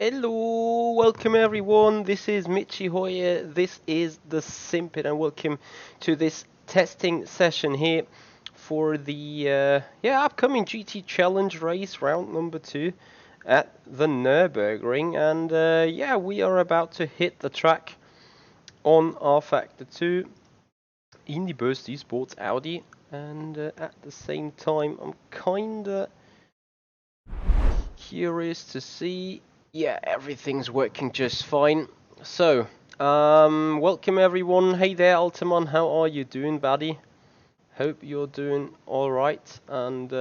Hello, welcome everyone. This is Michi Hoyer. This is the Simpit, and welcome to this testing session here for the upcoming GT Challenge race, round number 2 at the Nürburgring. And we are about to hit the track on rFactor 2 in the Burst Esports Audi, and at the same time, I'm kinda curious to see. Yeah, everything's working just fine. So, welcome everyone. Hey there, Altaman. How are you doing, buddy? Hope you're doing all right. And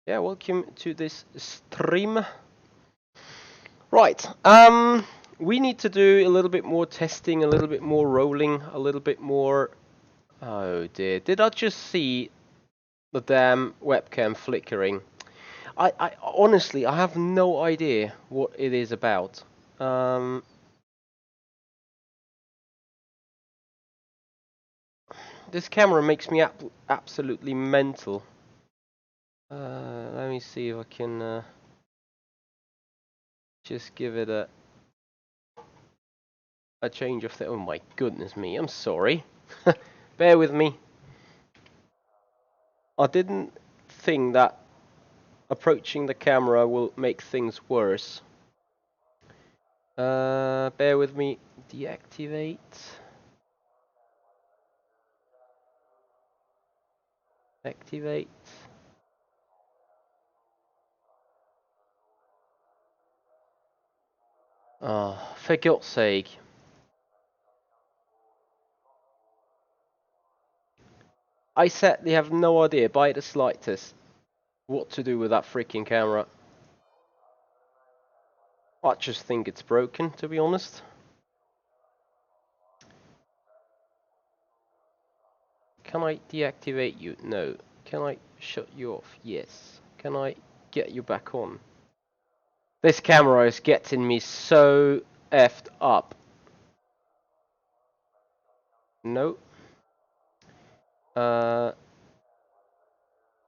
welcome to this stream. Right. We need to do a little bit more testing, a little bit more rolling, a little bit more. Oh dear! Did I just see the damn webcam flickering? I honestly, I have no idea what it is about. This camera makes me absolutely mental. Let me see if I can just give it a change of oh my goodness me, I'm sorry. Bear with me. I didn't think that approaching the camera will make things worse. Bear with me. Deactivate. Activate. Oh, for God's sake. I sadly have no idea by the slightest what to do with that freaking camera. I just think it's broken, to be honest. Can I deactivate you? No. Can I shut you off? Yes. Can I get you back on? This camera is getting me so effed up. No.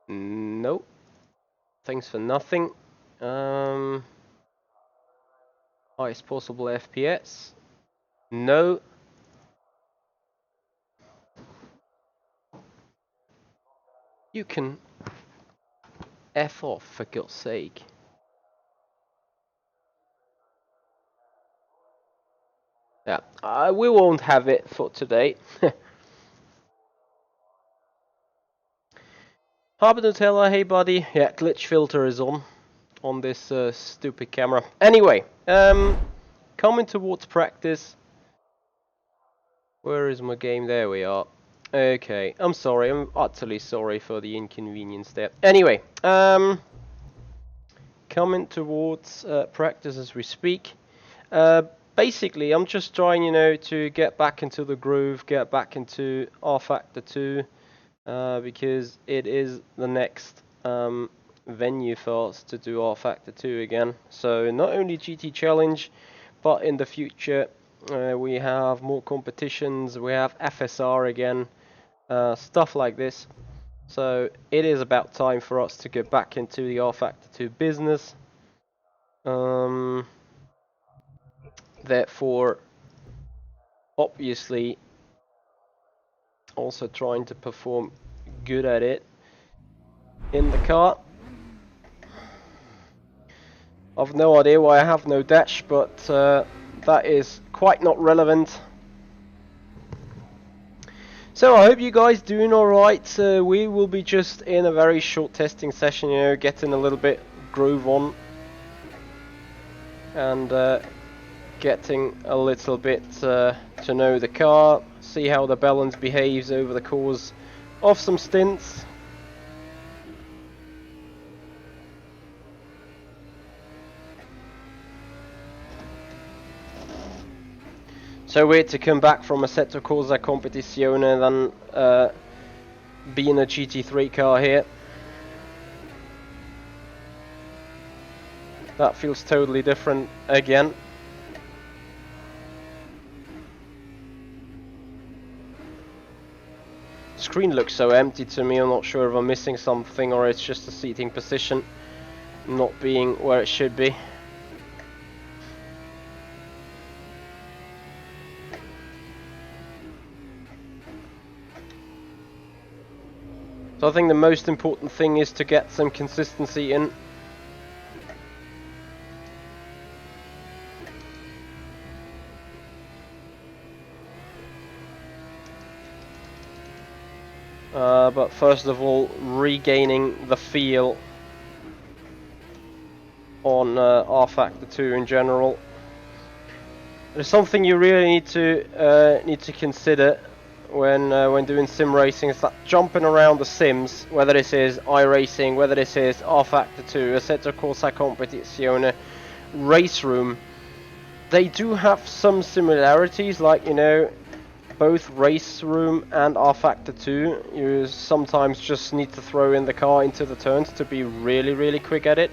No. Thanks for nothing. Highest possible FPS. No. You can F off, for God's sake. Yeah, we won't have it for today. Harbour Nutella, hey buddy. Yeah, glitch filter is on this stupid camera. Anyway, coming towards practice. Where is my game? There we are. Okay, I'm sorry. I'm utterly sorry for the inconvenience there. Anyway, coming towards practice as we speak. Basically, I'm just trying, to get back into the groove, get back into rFactor 2, because it is the next venue for us to do rFactor 2 again. So not only GT Challenge, but in the future we have more competitions, we have FSR again, stuff like this. So it is about time for us to get back into the rFactor 2 business. Therefore, obviously, also trying to perform good at it in the car. I've no idea why I have no dash, but that is quite not relevant. So I hope you guys doing alright. We will be just in a very short testing session, getting a little bit groove on. And getting a little bit to know the car, see how the balance behaves over the course of some stints. So weird to come back from Assetto Corsa Competizione than be in a GT3 car here. That feels totally different again. Screen looks so empty to me. I'm not sure if I'm missing something or it's just the seating position not being where it should be. So I think the most important thing is to get some consistency in. But first of all, regaining the feel on rFactor 2 in general. There's something you really need to consider when doing sim racing. Is that jumping around the sims, whether this is iRacing, whether this is rFactor 2, Assetto Corsa Competizione, Race Room. They do have some similarities, like both Race Room and rFactor 2, you sometimes just need to throw in the car into the turns to be really quick at it.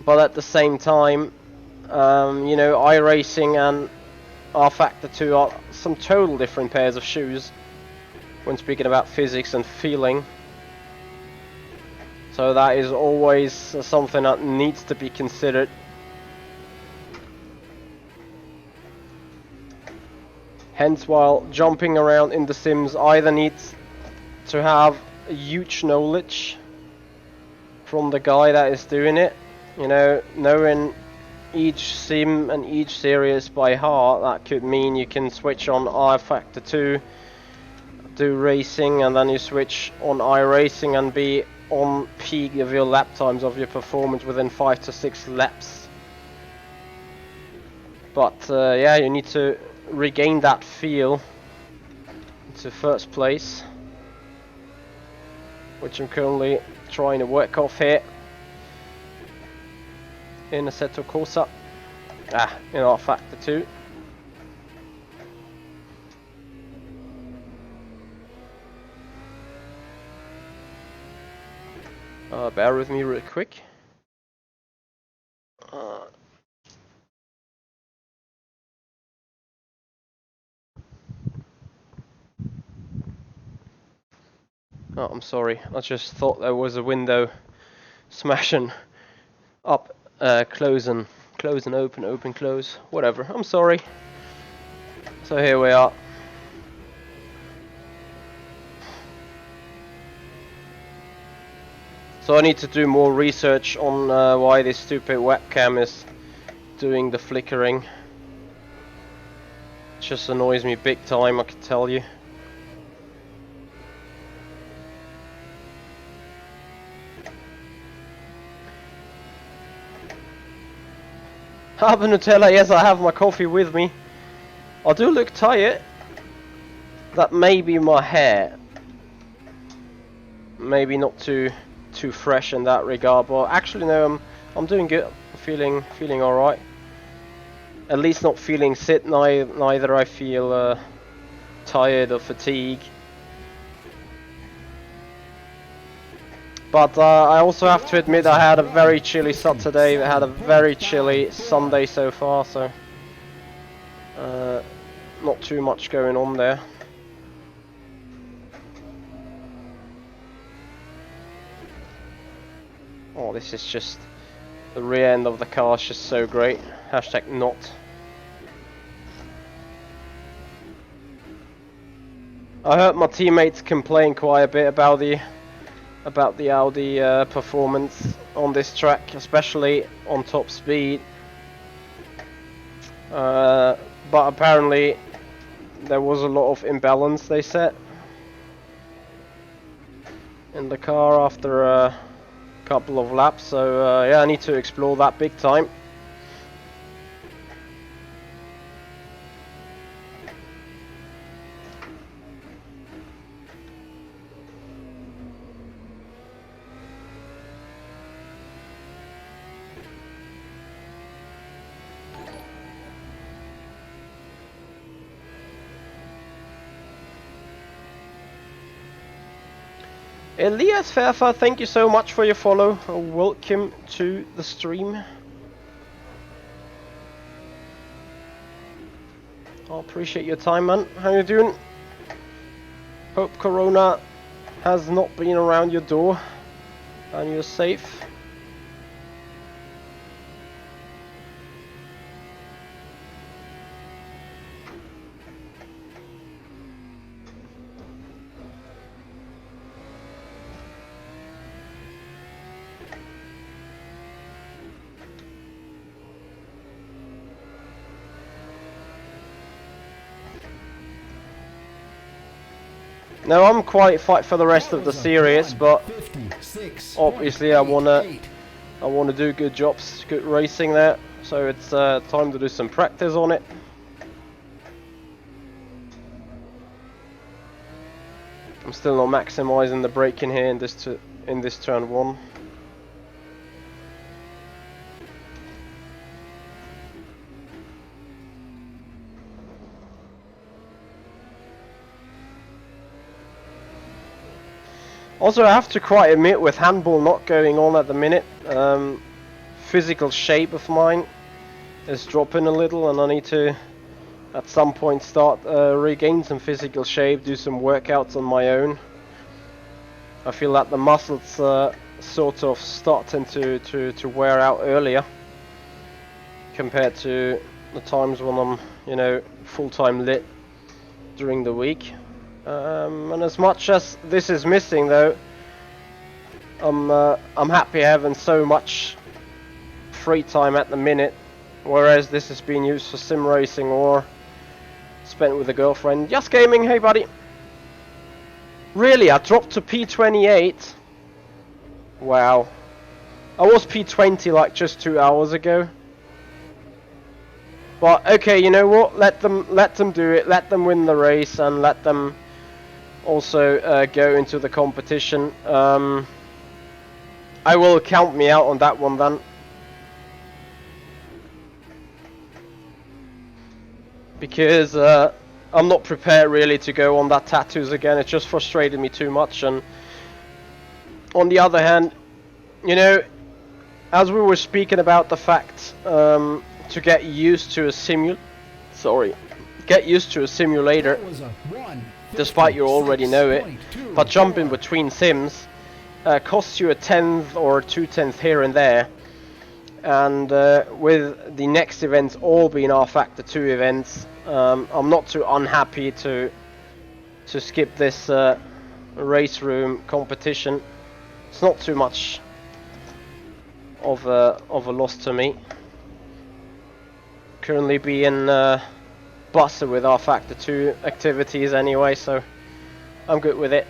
But at the same time, iRacing and rFactor 2 are some total different pairs of shoes when speaking about physics and feeling. So that is always something that needs to be considered. Hence, while jumping around in the sims, either needs to have a huge knowledge from the guy that is doing it, knowing each sim and each series by heart. That could mean you can switch on rFactor 2, do racing, and then you switch on iRacing and be on peak of your lap times of your performance within 5 to 6 laps. But yeah, you need to regain that feel to first place, which I'm currently trying to work off here in Assetto Corsa, in rFactor 2. Bear with me real quick. Oh, I'm sorry. I just thought there was a window smashing up, close and open, open, close, whatever. I'm sorry. So here we are. So I need to do more research on why this stupid webcam is doing the flickering. It just annoys me big time, I can tell you. Have a Nutella, yes, I have my coffee with me. I do look tired. That may be my hair. Maybe not too fresh in that regard, but actually no, I'm doing good. I'm feeling alright. At least not feeling sick, neither I feel tired or fatigued. But I also have to admit I had a very chilly Saturday, I had a very chilly Sunday so far, so not too much going on there. Oh, this is just, the rear end of the car is just so great. Hashtag not. I heard my teammates complain quite a bit about the Audi performance on this track, especially on top speed. But apparently there was a lot of imbalance, they said, in the car after a couple of laps. So yeah, I need to explore that big time. Elias Fairfa, thank you so much for your follow. Welcome to the stream. I appreciate your time, man. How you doing? Hope Corona has not been around your door and you're safe. Now I'm quite fight for the rest of the series, but obviously I wanna do good jobs, good racing there. So it's time to do some practice on it. I'm still not maximizing the braking here in this turn one. Also, I have to quite admit, with handball not going on at the minute, physical shape of mine is dropping a little, and I need to, at some point, start regain some physical shape, do some workouts on my own. I feel that the muscles sort of starting to wear out earlier compared to the times when I'm, you know, full-time lit during the week. And as much as this is missing, though, I'm happy having so much free time at the minute, whereas this has been used for sim racing or spent with a girlfriend. Just gaming, hey buddy. Really, I dropped to P28. Wow. I was P20 like just 2 hours ago. But okay, you know what? Let them do it. Let them win the race and let them also go into the competition. I will count me out on that one then, because I'm not prepared really to go on that tattoos again. It just frustrated me too much. And on the other hand, you know, as we were speaking about the fact to get used to a get used to a simulator, despite you already know it. But jumping between sims costs you a tenth or 2/10 here and there. And with the next events all being rFactor 2 events, I'm not too unhappy to skip this race room competition. It's not too much of a loss to me. Currently being busted with rFactor 2 activities anyway, so I'm good with it.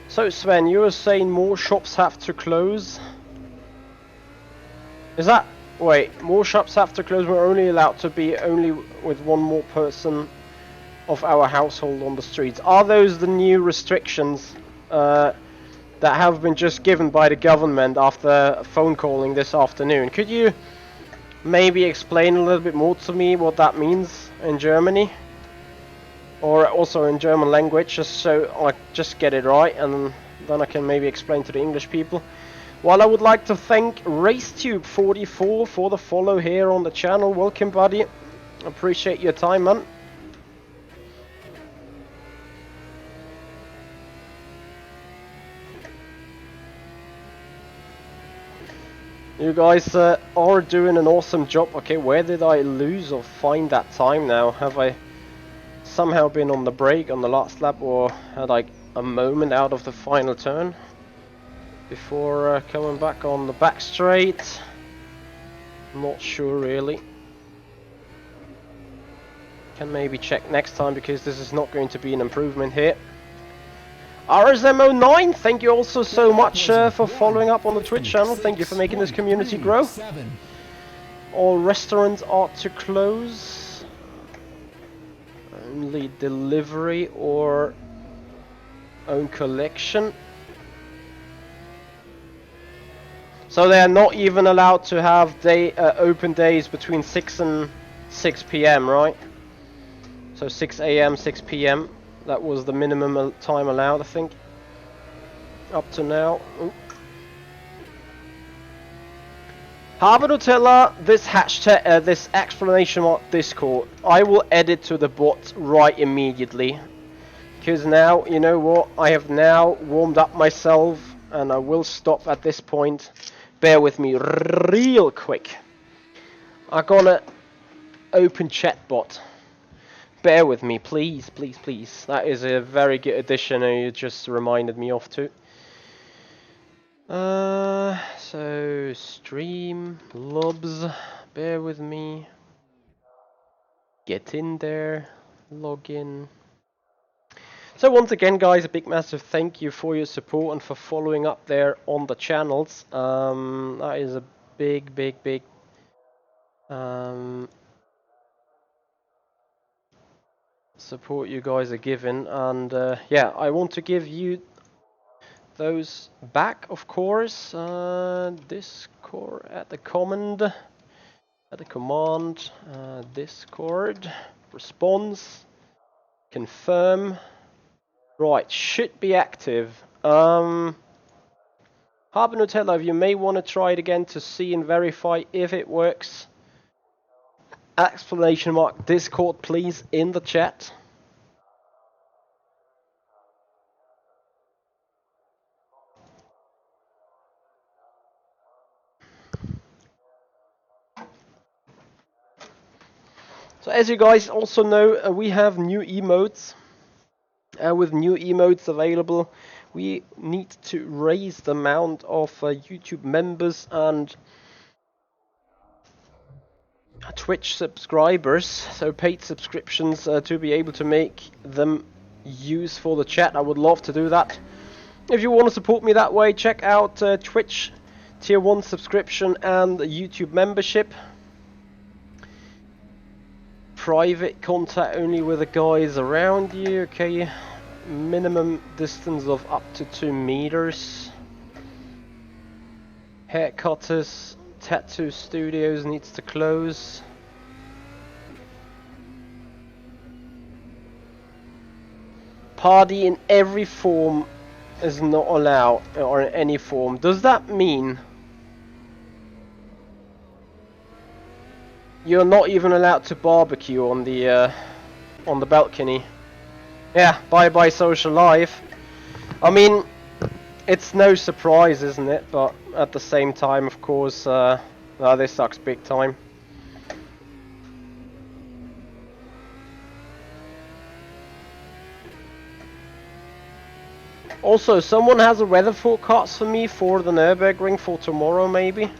So Sven, you were saying more shops have to close? Is that... Wait, more shops have to close, we're only allowed to be only with one more person of our household on the streets. Are those the new restrictions that have been just given by the government after phone calling this afternoon? Could you maybe explain a little bit more to me what that means in Germany? Or also in German language, just so I just get it right, and then I can maybe explain to the English people. Well, I would like to thank RaceTube44 for the follow here on the channel. Welcome, buddy. Appreciate your time, man. You guys are doing an awesome job. Okay, where did I lose or find that time now? Have I somehow been on the brake on the last lap, or had I a moment out of the final turn before coming back on the back straight? Not sure really. Can maybe check next time, because this is not going to be an improvement here. RSMO9, thank you also so much for following up on the Twitch channel. Thank you for making this community grow. All restaurants are to close. Only delivery or own collection. So they are not even allowed to have open days between 6 and 6 p.m, right? So 6 a.m, 6 p.m. That was the minimum time allowed, I think, up to now. Ooh. Harvard Nutella, this hashtag, this exclamation mark Discord, I will edit to the bot right immediately. Because now, you know what, I have now warmed up myself, and I will stop at this point. Bear with me real quick. I'm gonna open chat bot. Bear with me, please, please, please. That is a very good addition you just reminded me of too. So stream lobs, bear with me. Get in there, log in. So once again, guys, a big massive thank you for your support and for following up there on the channels. That is a big support you guys are giving, and yeah, I want to give you those back, of course. Discord at the command, Discord response, confirm. Right, should be active. Harbour Nutella, you may want to try it again to see and verify if it works. Exclamation mark Discord, please, in the chat. So as you guys also know, we have new emotes. With new emotes available, we need to raise the amount of YouTube members and Twitch subscribers, so paid subscriptions, to be able to make them use for the chat. I would love to do that. If you want to support me that way, check out Twitch Tier 1 subscription and YouTube membership. Private contact only with the guys around you, okay. Minimum distance of up to 2 meters. Haircutters, tattoo studios needs to close. Party in every form is not allowed, or in any form. Does that mean You're not even allowed to barbecue on the balcony. Yeah, bye bye social life. I mean, it's no surprise, isn't it? But at the same time, of course, this sucks big time. Also, someone has a weather forecast for me for the Nürburgring for tomorrow, maybe.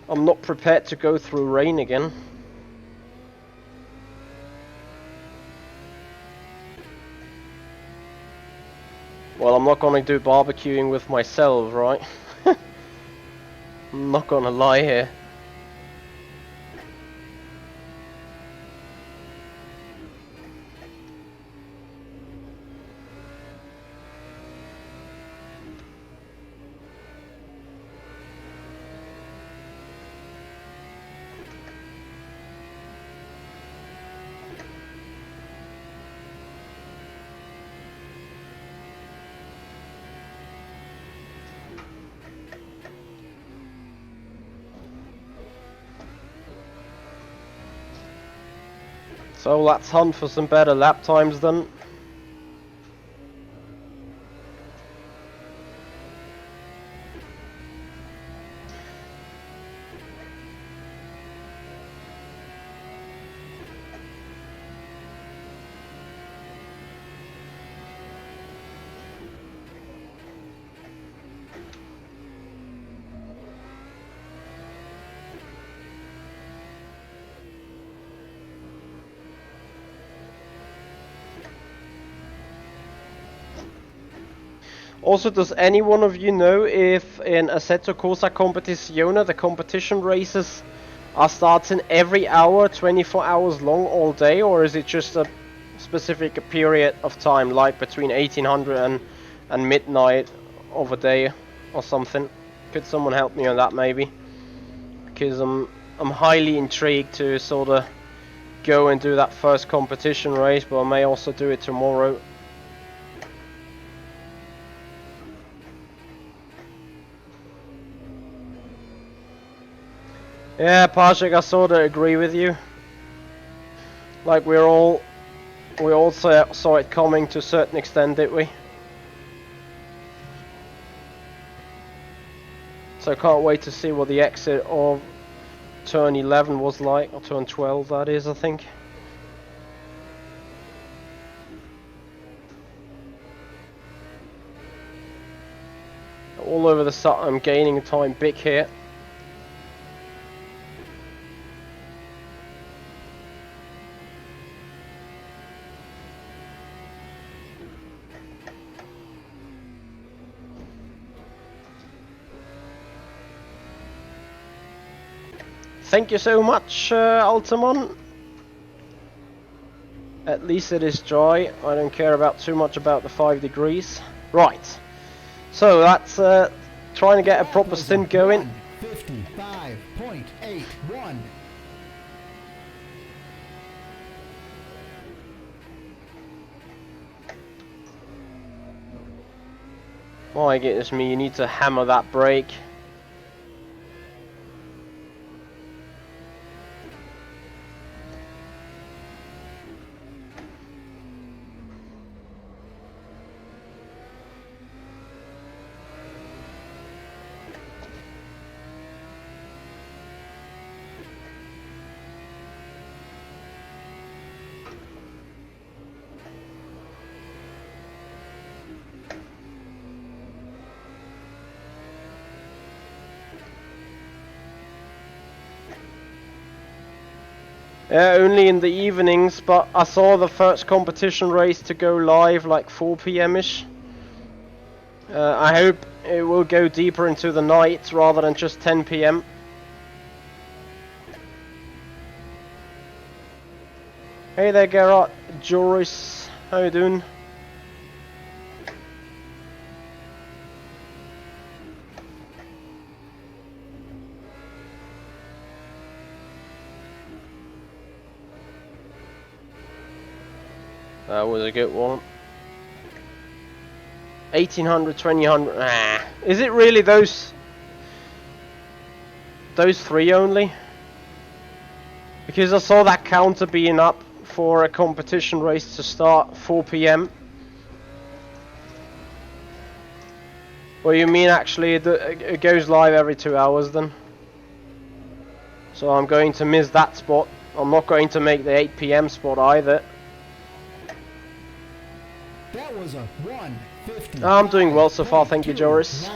I'm not prepared to go through rain again. Well, I'm not gonna do barbecuing with myself, right? I'm not gonna lie here. So let's hunt for some better lap times then. Also, does any one of you know if in Assetto Corsa Competizione the competition races are starting every hour, 24 hours long all day, or is it just a specific period of time, like between 1800 and midnight of a day or something? Could someone help me on that maybe? Because I'm highly intrigued to sort of go and do that first competition race, but I may also do it tomorrow. Yeah, Pajik, I sort of agree with you. Like we all saw it coming to a certain extent, didn't we? So I can't wait to see what the exit of turn 11 was like, or turn 12 that is, I think. All over the side, I'm gaining time big here. Thank you so much, Altamon. At least it is dry. I don't care about too much about the 5 degrees. Right. So that's trying to get a proper stint going. 55.81. My goodness me, you need to hammer that brake. Yeah, only in the evenings, but I saw the first competition race to go live like 4 p.m.-ish. I hope it will go deeper into the night rather than just 10 p.m. Hey there, Gerard, Joris, how you doing? That was a good one. 1800, 2000. Ah, is it really those three only? Because I saw that counter being up for a competition race to start 4 PM. Well, you mean actually it goes live every 2 hours then? So I'm going to miss that spot. I'm not going to make the 8 PM spot either. That was a 1:50. I'm doing well so far, thank you, Joris.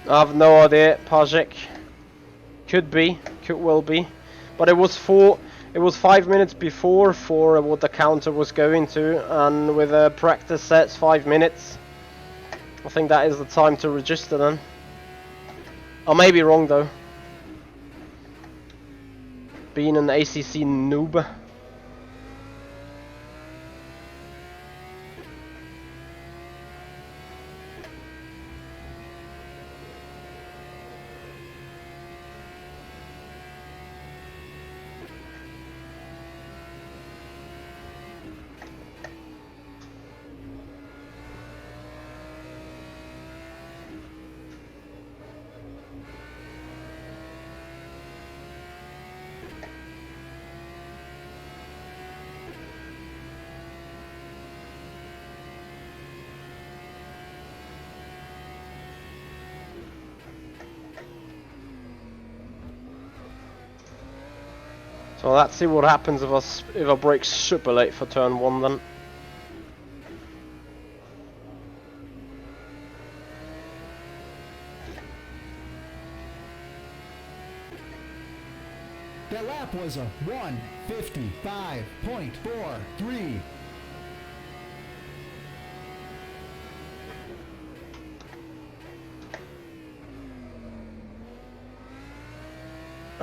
I have no idea, Pajek. Could be, could well be. But it was 5 minutes before for what the counter was going to, and with a practice sets 5 minutes. I think that is the time to register then. I may be wrong though. Being an ACC noob. So let's see what happens if I brake super late for turn 1 then. The lap was a 1:55.43.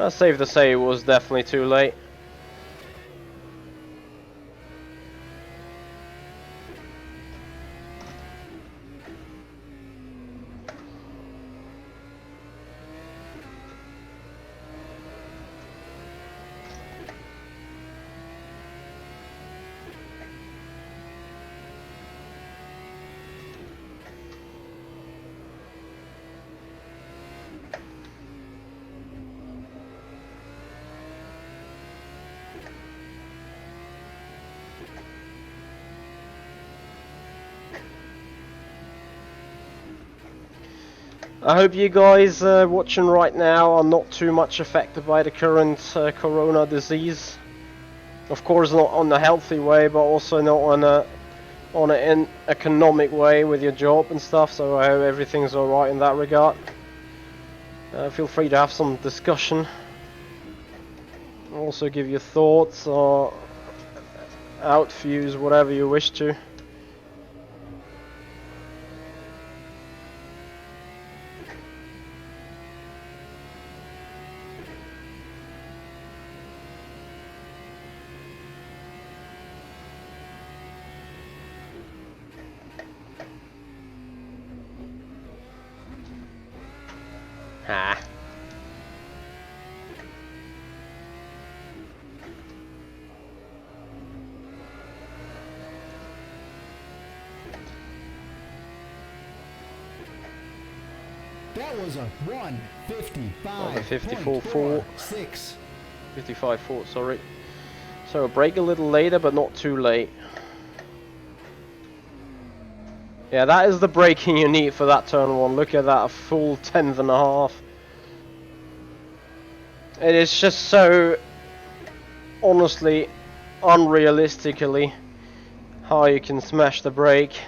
Safe to say it was definitely too late. I hope you guys watching right now are not too much affected by the current corona disease. Of course not on a healthy way, but also not on an economic way with your job and stuff, so I hope everything's alright in that regard. Feel free to have some discussion. Also give your thoughts or out views, whatever you wish to. Ah. That was a 54.4. 1:55.46. 55.4, sorry. So brake a little later, but not too late. Yeah, that is the braking you need for that turn 1. Look at that, a full 10th and a half. It is just so, honestly, unrealistically, how you can smash the brake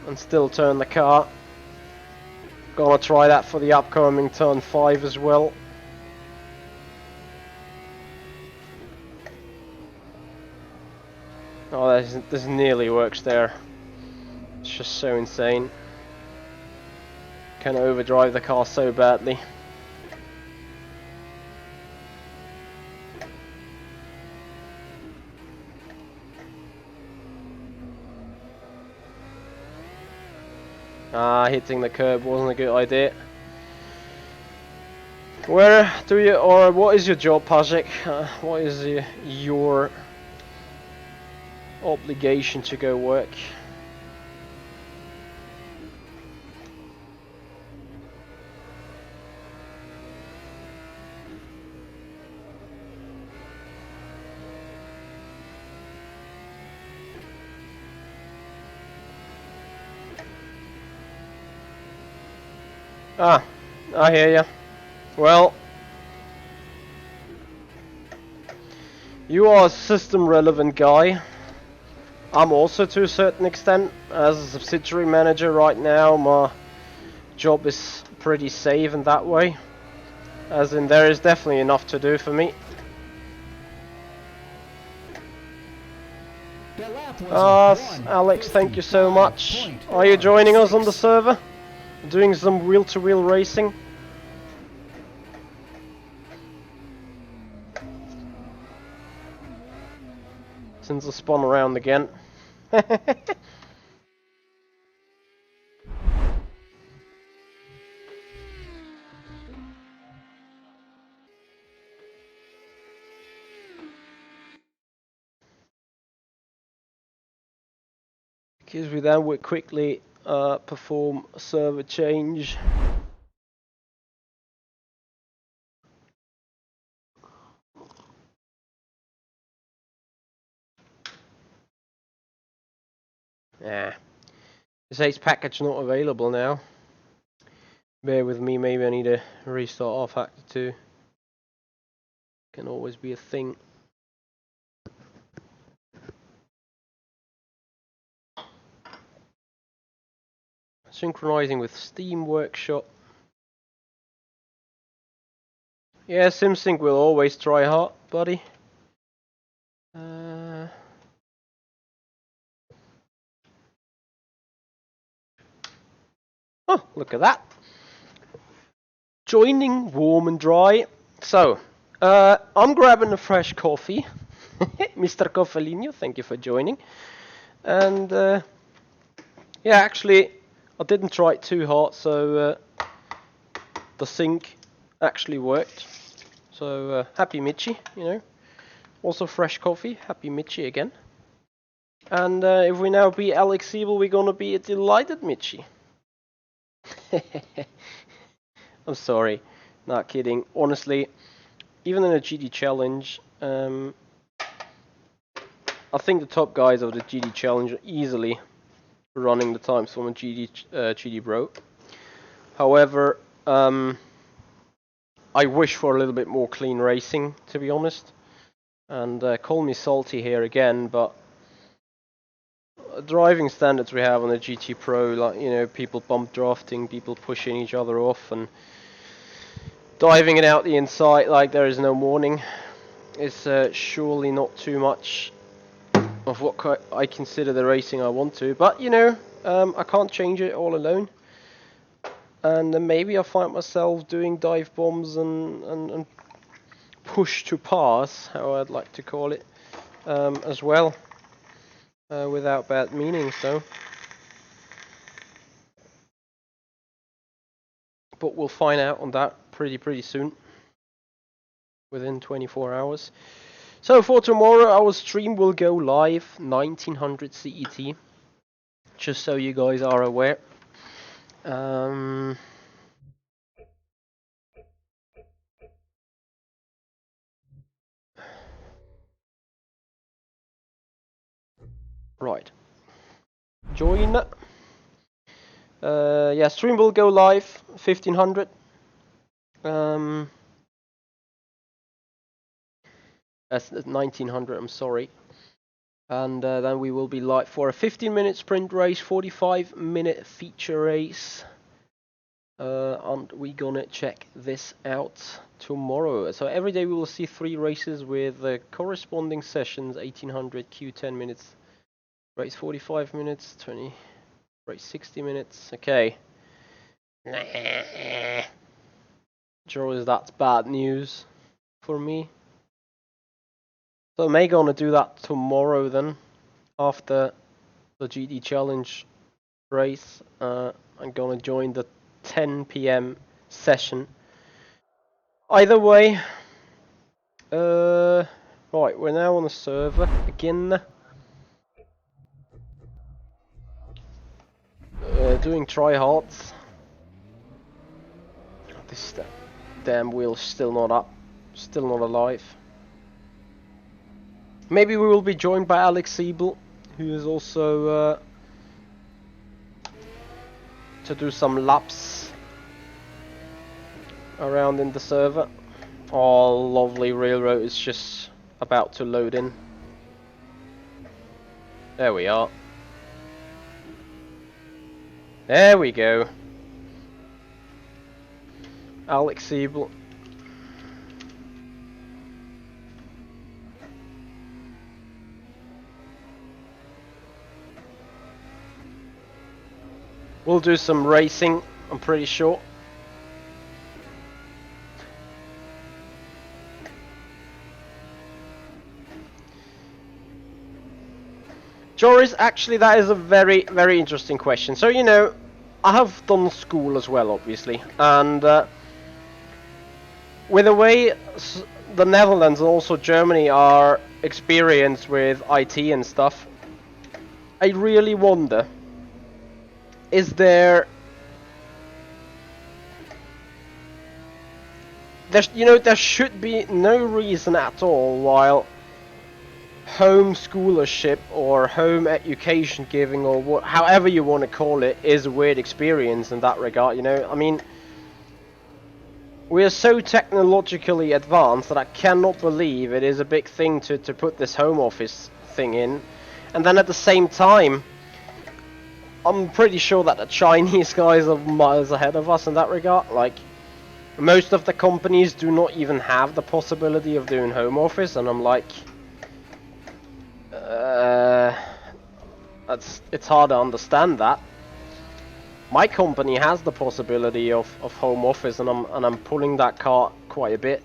and still turn the car. Gonna try that for the upcoming turn 5 as well. Oh, this nearly works there. It's just so insane. Can overdrive the car so badly. Hitting the curb wasn't a good idea. Where do you, or what is your job, Pajek? What is your obligation to go work? Ah, I hear ya. Well, you are a system relevant guy. I'm also, to a certain extent, as a subsidiary manager right now. My job is pretty safe in that way, as in there is definitely enough to do for me. That lap was a Alex, thank you so much. Are you joining us on the server? Doing some wheel-to-wheel racing? Since I spun around again. Because we then would quickly perform a server change. Yeah. This Ace package not available now. Bear with me, maybe I need to restart rFactor 2. Can always be a thing. Synchronizing with Steam Workshop. Yeah, SimSync will always try hard, buddy. Oh, look at that. Joining warm and dry. So, I'm grabbing a fresh coffee. Mr. Coffelino, thank you for joining. And, yeah, actually, I didn't try it too hard, so the sync actually worked. So, happy Mitchie, you know. Also fresh coffee, happy Mitchie again. And if we now beat Alex Siebel, we're gonna be a delighted Mitchie. I'm sorry, not kidding. Honestly, even in a GT Challenge, I think the top guys of the GT Challenge are easily running the times from a GT Pro. However, I wish for a little bit more clean racing, to be honest. And call me salty here again, but driving standards we have on the GT Pro, like, you know, people bump drafting, people pushing each other off, and diving it out the inside like there is no morning, is surely not too much of what I consider the racing I want to. But, you know, I can't change it all alone. And maybe I'll find myself doing dive bombs and push to pass, how I'd like to call it, as well. Without bad meaning, so. But we'll find out on that pretty soon. Within 24 hours. So for tomorrow, our stream will go live 1900 CET. Just so you guys are aware. Right. Join. Yeah, stream will go live 1500. That's 1900. I'm sorry. And then we will be live for a 15-minute sprint race, 45-minute feature race. And we're gonna check this out tomorrow. So every day we will see 3 races with corresponding sessions: 1800 Q 10 minutes, race 45 minutes, 20, race 60 minutes. Okay. Sure, is that bad news for me? So I may gonna do that tomorrow then, after the GT Challenge race. I'm gonna join the 10 p.m. session. Either way, right, we're now on a server again. Doing tryhards. This damn wheel's still not up, still not alive. Maybe we will be joined by Alex Siebel, who is also to do some laps around in the server. Oh, lovely railroad is just about to load in. There we are. There we go. Alex Siebel. We'll do some racing, I'm pretty sure. Joris, actually that is a very, very interesting question. So, you know, I have done school as well, obviously. And with the way the Netherlands and also Germany are experienced with IT and stuff, I really wonder, is there's, you know, there should be no reason at all why home scholarship or home education giving or however you want to call it is a weird experience in that regard, you know. I mean, we are so technologically advanced that I cannot believe it is a big thing to put this home office thing in. And then at the same time, I'm pretty sure that the Chinese guys are miles ahead of us in that regard. Like, most of the companies do not even have the possibility of doing home office, and I'm like, it's hard to understand that. My company has the possibility of home office, and I'm pulling that cart quite a bit.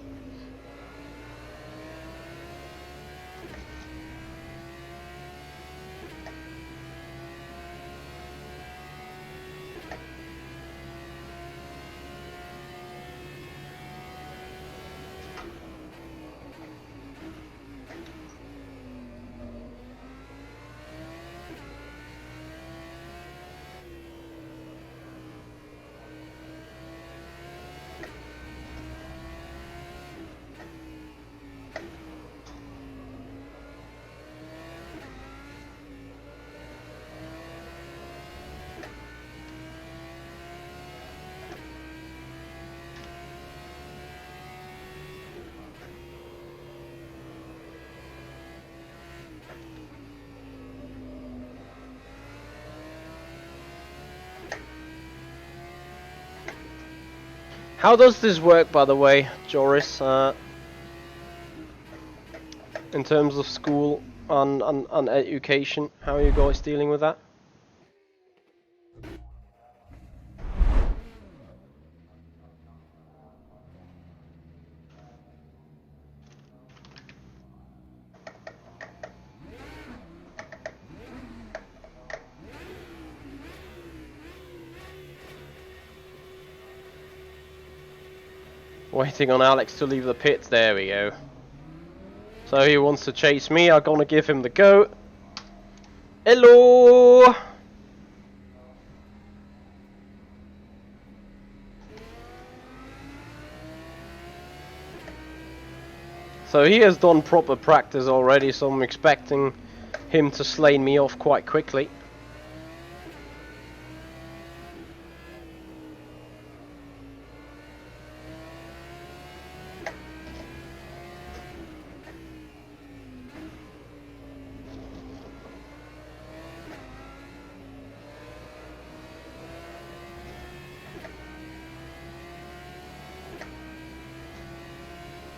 How does this work, by the way, Joris? In terms of school and education, how are you guys dealing with that? Waiting on Alex to leave the pits. There we go. So he wants to chase me. I'm gonna give him the go. Hello. So he has done proper practice already, so I'm expecting him to slay me off quite quickly.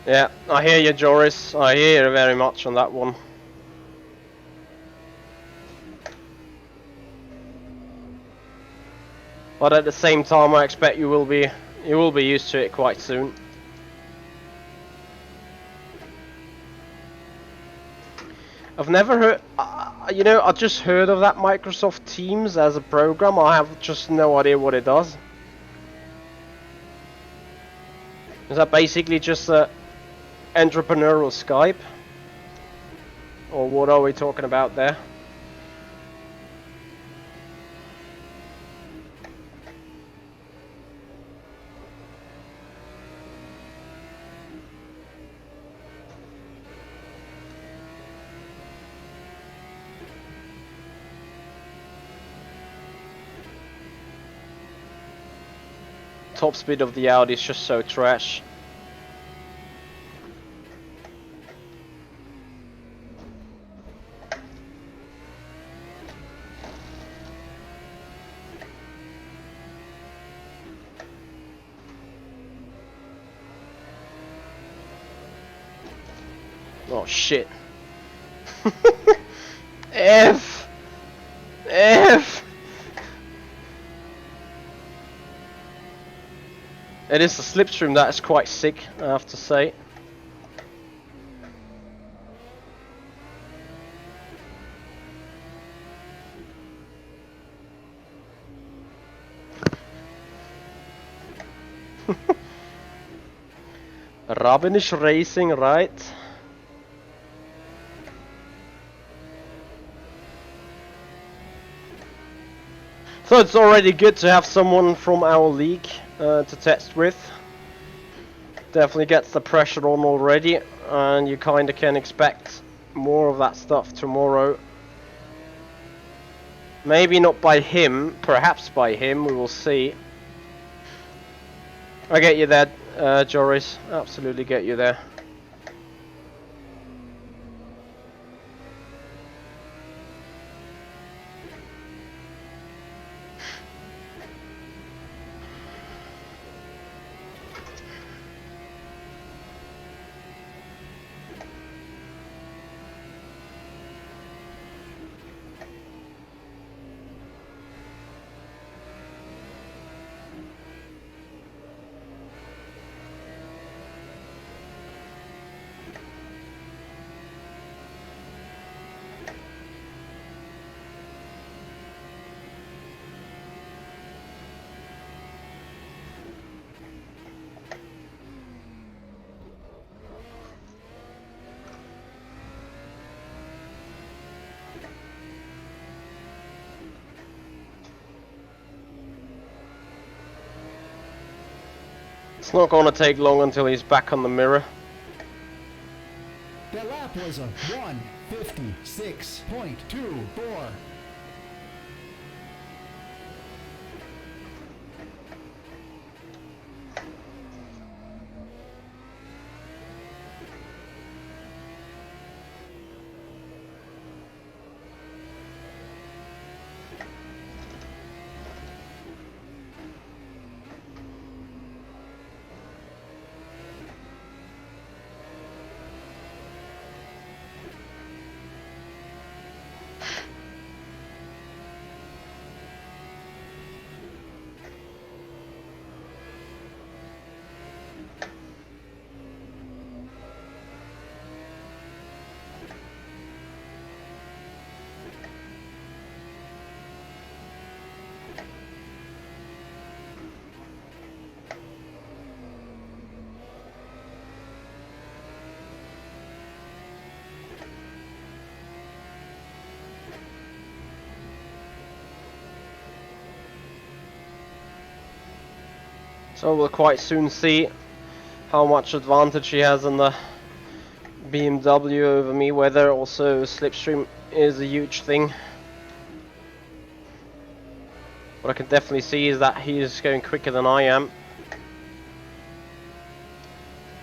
Yeah, I hear you, Joris. I hear you very much on that one. But at the same time, I expect you will be used to it quite soon. I've never heard. You know, I just heard of that Microsoft Teams as a program. I have just no idea what it does. Is that basically just a entrepreneurial Skype? Or what are we talking about there? Top speed of the Audi is just so trash. Oh shit. F! F! It is the slipstream that is quite sick, I have to say. Rabbinish Racing, right? So it's already good to have someone from our league to test with. Definitely gets the pressure on already, and you kinda can expect more of that stuff tomorrow. Maybe not by him, perhaps by him, we will see. I get you there, Joris. Absolutely get you there. It's not gonna take long until he's back on the mirror. The lap was a 1:56.24. So we'll quite soon see how much advantage he has in the BMW over me, whether also slipstream is a huge thing. What I can definitely see is that he is going quicker than I am.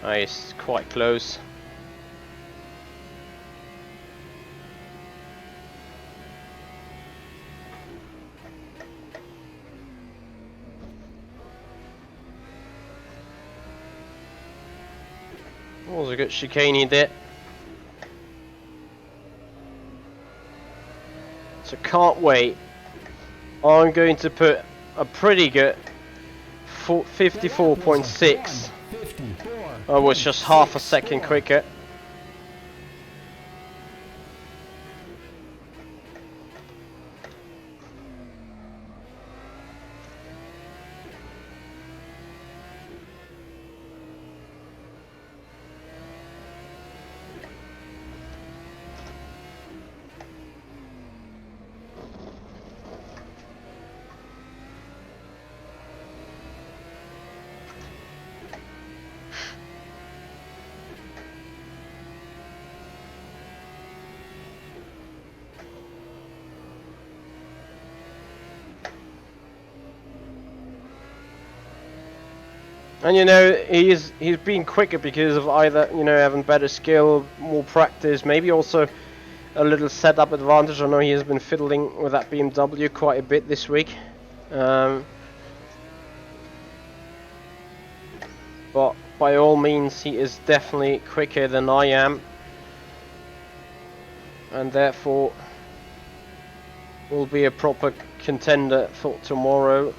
He's quite close. That was a good chicane he did. So can't wait. I'm going to put a pretty good 54.6. I was just half a second quicker. And you know, he's been quicker because of either, you know, having better skill, more practice, maybe also a little setup advantage. I know he has been fiddling with that BMW quite a bit this week. But by all means, he is definitely quicker than I am. And therefore will be a proper contender for tomorrow.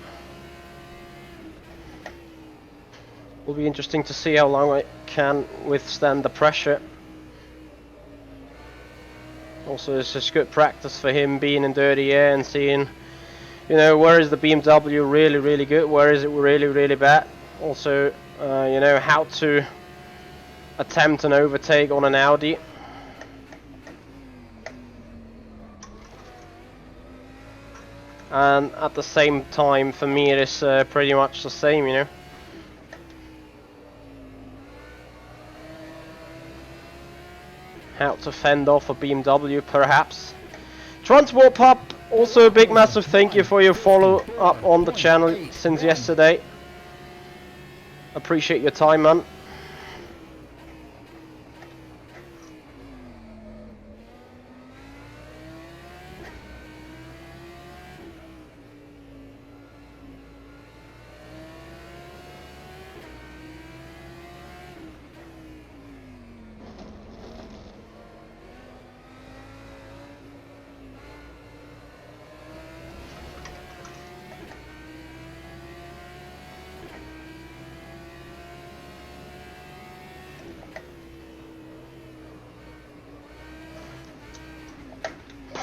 Will be interesting to see how long I can withstand the pressure. Also, it's just good practice for him being in dirty air and seeing, you know, where is the BMW really good, where is it really bad. Also, you know, how to attempt an overtake on an Audi. And at the same time, for me, it is pretty much the same, you know. How to fend off a BMW, perhaps. Transport Pup, also a big massive thank you for your follow up on the channel since yesterday. Appreciate your time, man.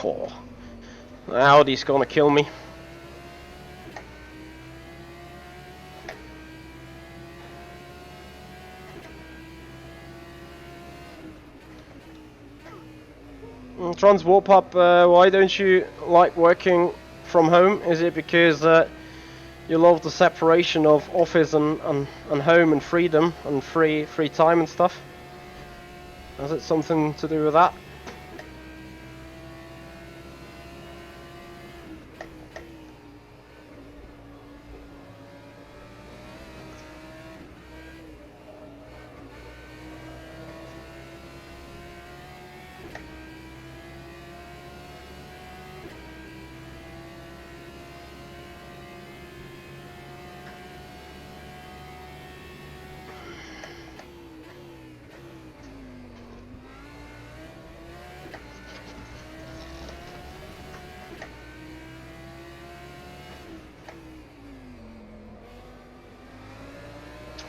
Oh, Audi's gonna kill me. Transport Pup, why don't you like working from home? Is it because you love the separation of office and home and freedom and free time and stuff? Has it something to do with that?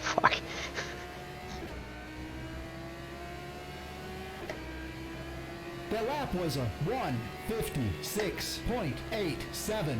Fuck. That lap was a 1:56.87.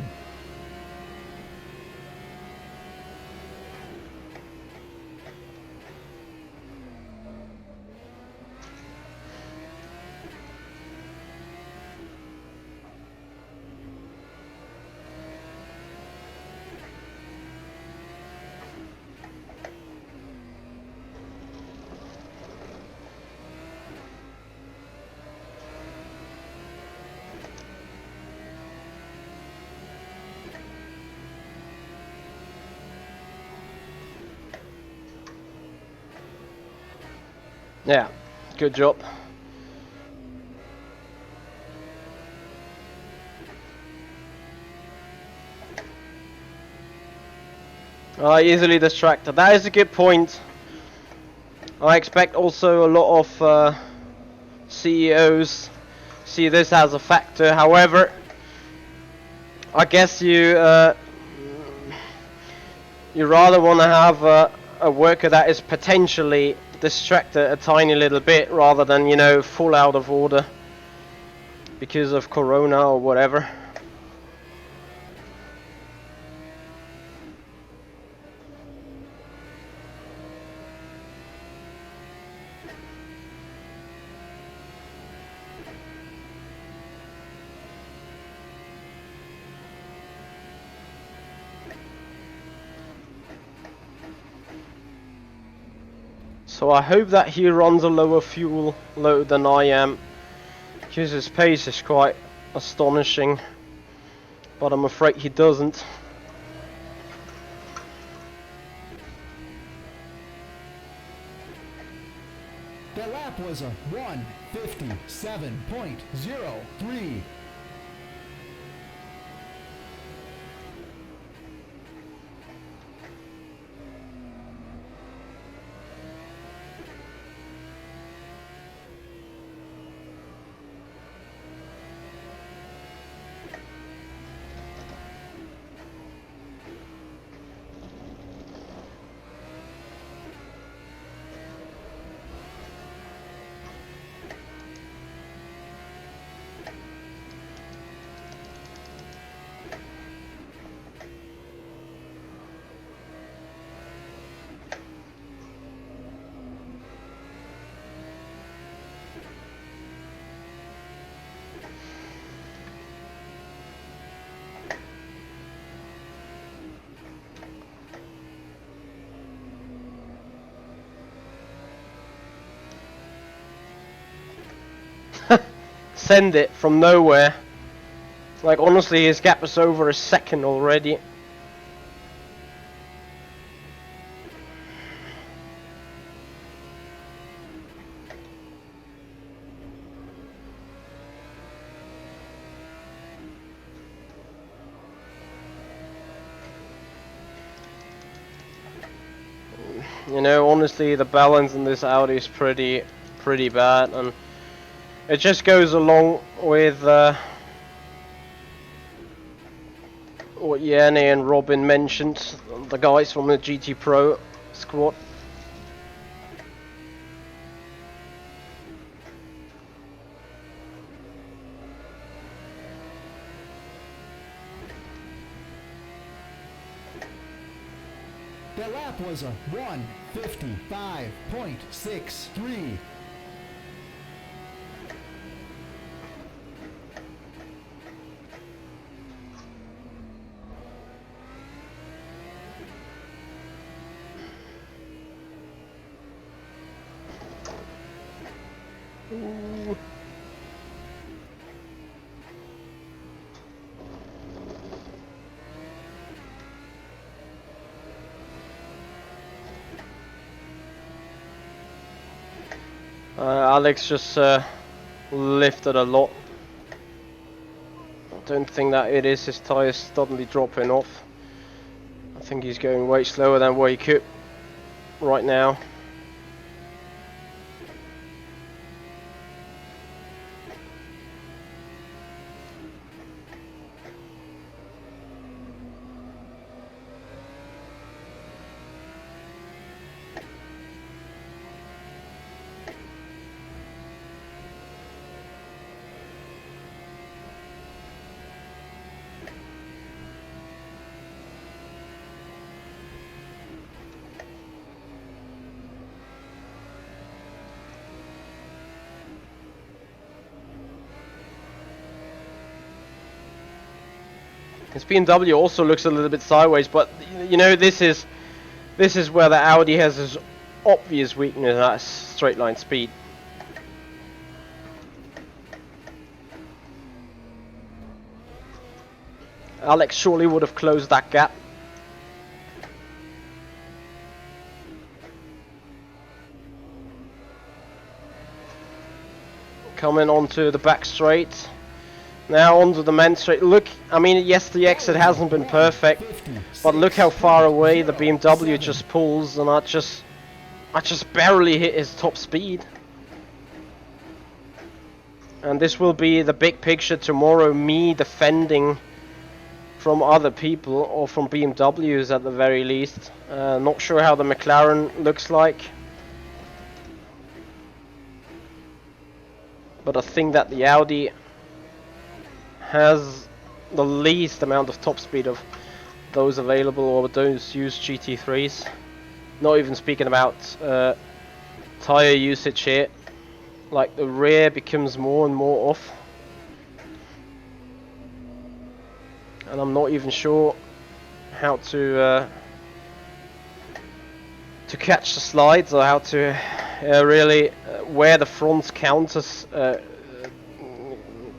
Yeah, good job. Easily distracted. That is a good point. I expect also a lot of CEOs see this as a factor. However, I guess you rather want to have a worker that is potentially distracted a tiny little bit rather than, you know, full out of order because of Corona or whatever. So I hope that he runs a lower fuel load than I am, because his pace is quite astonishing, but I'm afraid he doesn't. lap was a 1:57.03. Send it from nowhere. Like, honestly, his gap is over a second already. You know, honestly, the balance in this Audi is pretty bad, and it just goes along with what Yanni and Robin mentioned, the guys from the GT Pro squad. The lap was a 1:55.63. Ooh. Alex just lifted a lot. I don't think that it is his tyres suddenly dropping off. I think he's going way slower than what he could right now. His BMW also looks a little bit sideways, but you know, this is where the Audi has this obvious weakness, that's straight line speed. Alex surely would have closed that gap. Coming onto the back straight. Now onto the main straight. Look, I mean, yes, the exit hasn't been perfect, but look how far away the BMW just pulls, and I just barely hit his top speed. And this will be the big picture tomorrow, me defending from other people, or from BMWs at the very least. Not sure how the McLaren looks like, but I think that the Audi has the least amount of top speed of those available, or those used GT3s. Not even speaking about tire usage here. Like, the rear becomes more and more off, and I'm not even sure how to catch the slides, or how to really where the front's counters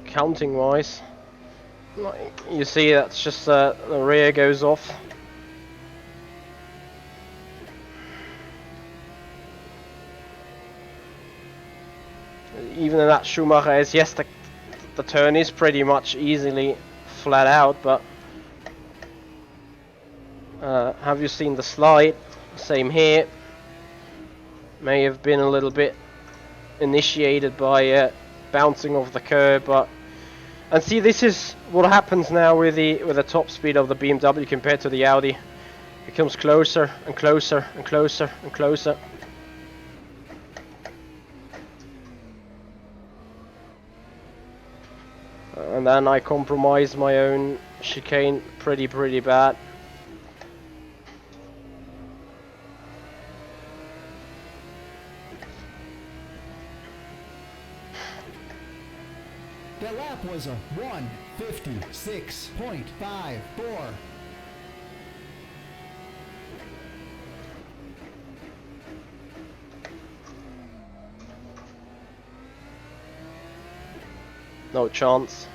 counting wise. You see, that's just the rear goes off. even that Schumacher is, yes, the turn is pretty much easily flat out, but have you seen the slide? Same here. May have been a little bit initiated by bouncing off the curb, but and see, this is what happens now with the top speed of the BMW compared to the Audi. It becomes closer and closer and closer and closer. And then I compromise my own chicane pretty bad. The lap was a 1:56.54. No chance.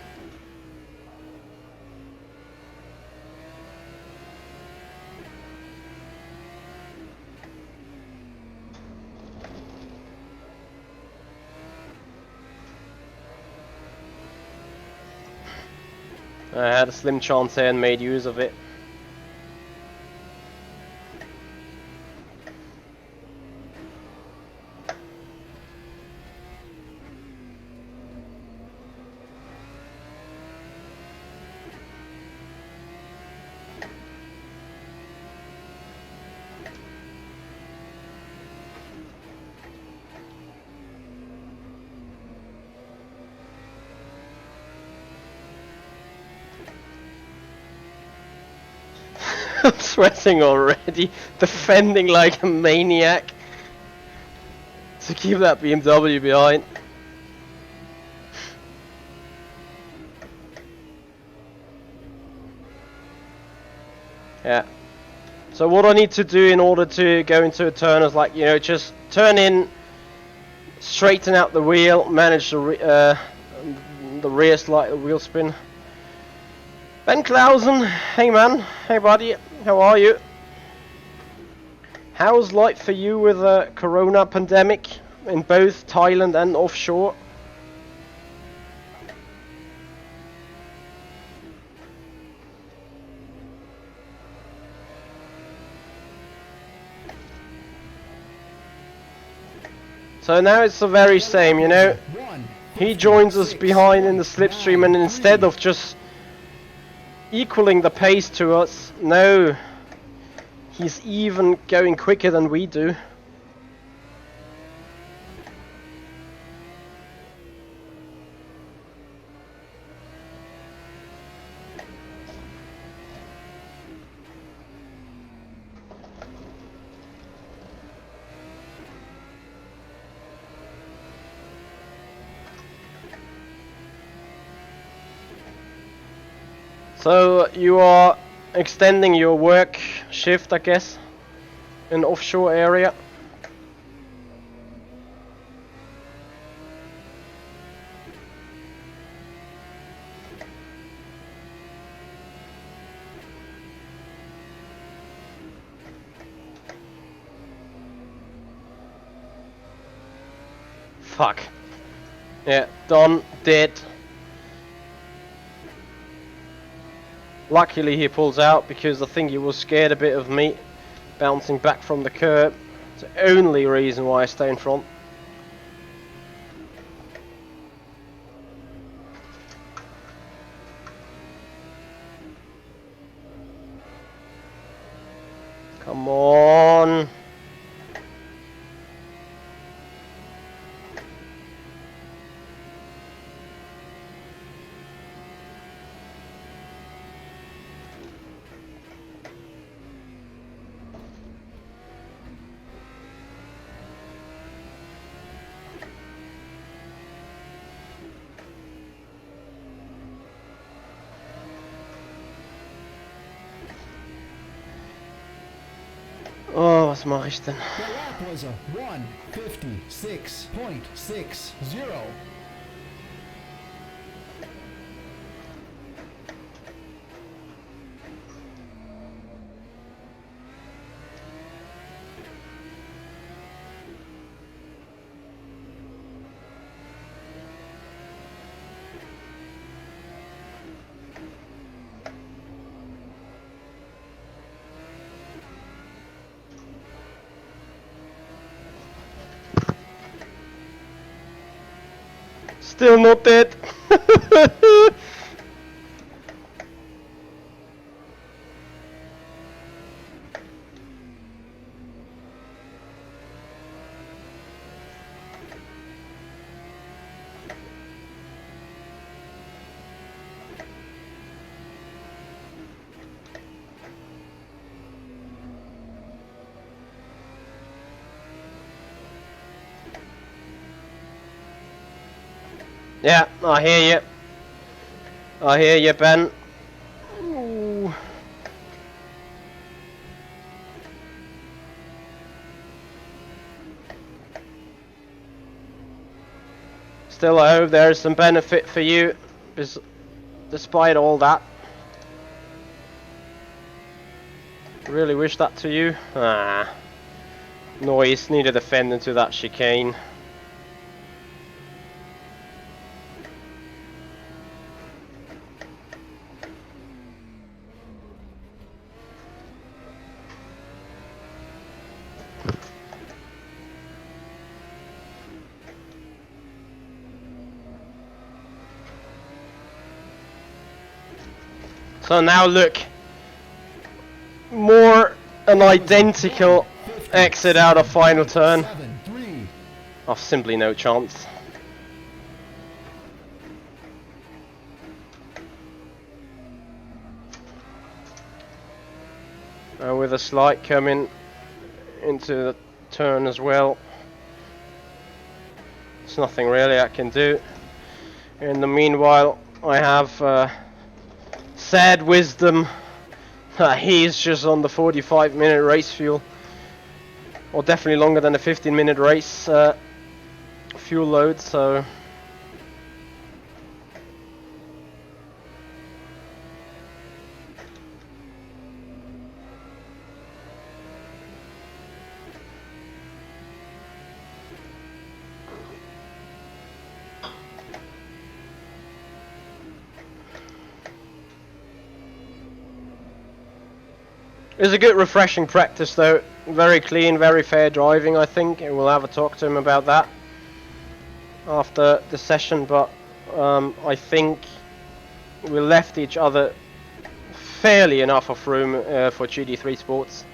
I had a slim chance here and made use of it. I'm sweating already, defending like a maniac to keep that BMW behind. Yeah. So what I need to do in order to go into a turn is, like, you know, just turn in, straighten out the wheel, manage the rear slide, the wheel spin. Ben Clausen, hey man, hey buddy, how are you? How's life for you with the corona pandemic in both Thailand and offshore? So now it's the very same, you know. He joins us behind in the slipstream, and instead of just equaling the pace to us, no, he's even going quicker than we do. So you are extending your work shift, I guess, in offshore area. Fuck. Yeah, done, dead. Luckily he pulls out, because I think he was scared a bit of me bouncing back from the curb. It's the only reason why I stay in front. Come on. Oh, was mache ich denn? The lap was a 1:56.60. Still not dead. Yeah, I hear you. I hear you, Ben. Ooh. Still, I hope there is some benefit for you, despite all that. Really wish that to you. Ah, noise. Need to defend into that chicane. So now look, more an identical exit out of final turn. I've simply no chance. And with a slide coming into the turn as well, there's nothing really I can do. In the meanwhile, I have sad wisdom. He's just on the 45-minute race fuel, or definitely longer than a 15-minute race fuel load, so it's a good refreshing practice though. Very clean, very fair driving, I think, and we'll have a talk to him about that after the session, but I think we left each other fairly enough of room for GT3 Sports.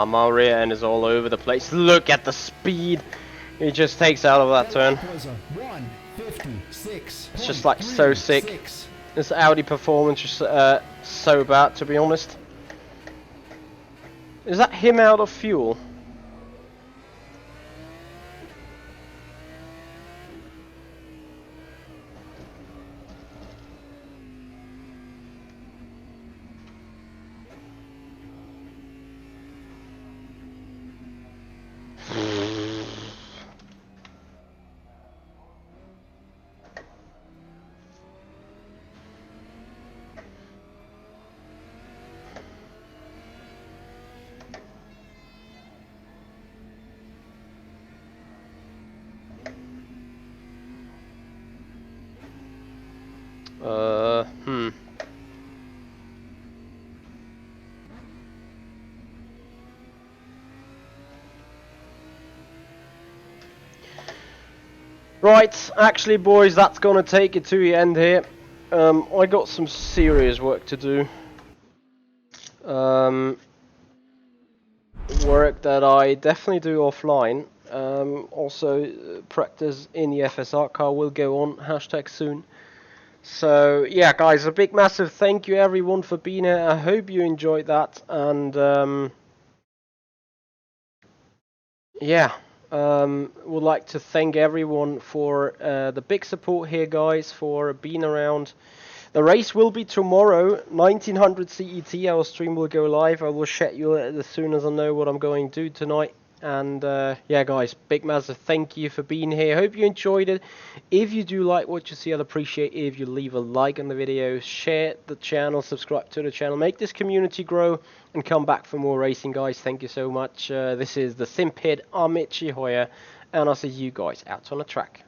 My rear end is all over the place. Look at the speed he just takes out of that turn. It's just like so sick. This Audi performance is so bad, to be honest. Is that him out of fuel? Right, actually boys, that's gonna take it to the end here. I got some serious work to do. Work that I definitely do offline. Also, practice in the FSR car will go on, hashtag soon. So, yeah guys, a big massive thank you everyone for being here. I hope you enjoyed that, and yeah. Would like to thank everyone for the big support here, guys, for being around. The race will be tomorrow, 1900 CET. Our stream will go live. I will schedule it as soon as I know what I'm going to do tonight. And yeah, guys, big massive thank you for being here. Hope you enjoyed it. If you do like what you see, I'd appreciate it if you leave a like on the video, share the channel, subscribe to the channel, make this community grow, and come back for more racing, guys. Thank you so much. This is the Simpid. I'm Mitchy Hoyer, and I'll see you guys out on the track.